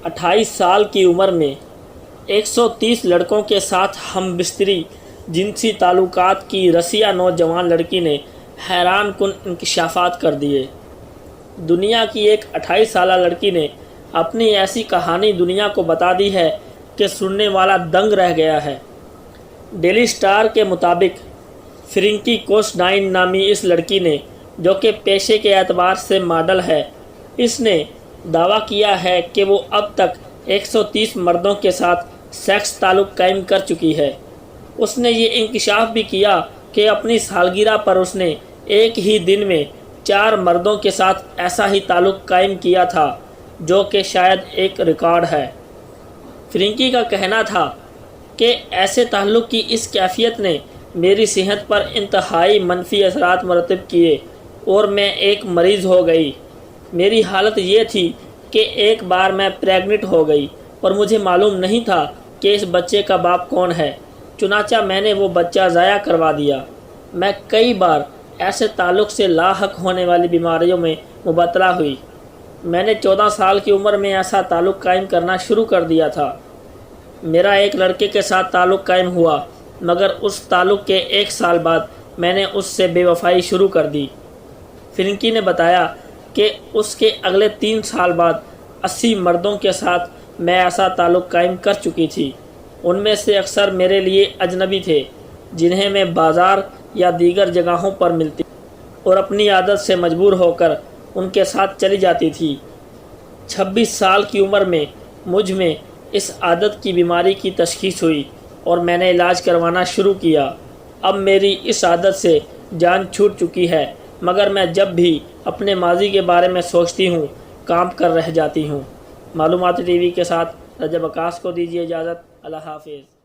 28 سال کی عمر میں 130 لڑکوں کے ساتھ ہم بستری جنسی تعلقات کی رسیا نوجوان لڑکی نے حیران کن انکشافات کر دیے۔ دنیا کی ایک 28 سالہ لڑکی نے اپنی ایسی کہانی دنیا کو بتا دی ہے کہ سننے والا دنگ رہ گیا ہے۔ ڈیلی سٹار کے مطابق فرینکی کوسڈائن نامی اس لڑکی نے، جو کہ پیشے کے اعتبار سے ماڈل ہے، اس نے دعویٰ کیا ہے کہ وہ اب تک 130 مردوں کے ساتھ سیکس تعلق قائم کر چکی ہے۔ اس نے یہ انکشاف بھی کیا کہ اپنی سالگرہ پر اس نے ایک ہی دن میں 4 مردوں کے ساتھ ایسا ہی تعلق قائم کیا تھا، جو کہ شاید ایک ریکارڈ ہے۔ فرینکی کا کہنا تھا کہ ایسے تعلق کی اس کیفیت نے میری صحت پر انتہائی منفی اثرات مرتب کیے اور میں ایک مریض ہو گئی۔ میری حالت یہ تھی کہ ایک بار میں پریگننٹ ہو گئی اور مجھے معلوم نہیں تھا کہ اس بچے کا باپ کون ہے، چنانچہ میں نے وہ بچہ ضائع کروا دیا۔ میں کئی بار ایسے تعلق سے لاحق ہونے والی بیماریوں میں مبتلا ہوئی۔ میں نے 14 سال کی عمر میں ایسا تعلق قائم کرنا شروع کر دیا تھا۔ میرا ایک لڑکے کے ساتھ تعلق قائم ہوا، مگر اس تعلق کے 1 سال بعد میں نے اس سے بے وفائی شروع کر دی۔ فرینکی نے بتایا کہ اس کے اگلے 3 سال بعد 80 مردوں کے ساتھ میں ایسا تعلق قائم کر چکی تھی۔ ان میں سے اکثر میرے لیے اجنبی تھے، جنہیں میں بازار یا دیگر جگہوں پر ملتی اور اپنی عادت سے مجبور ہو کر ان کے ساتھ چلی جاتی تھی۔ 26 سال کی عمر میں مجھ میں اس عادت کی بیماری کی تشخیص ہوئی اور میں نے علاج کروانا شروع کیا۔ اب میری اس عادت سے جان چھوٹ چکی ہے، مگر میں جب بھی اپنے ماضی کے بارے میں سوچتی ہوں کانپ کر رہ جاتی ہوں۔ معلوماتی ٹی وی کے ساتھ رجب عکاس کو دیجیے اجازت۔ اللہ حافظ۔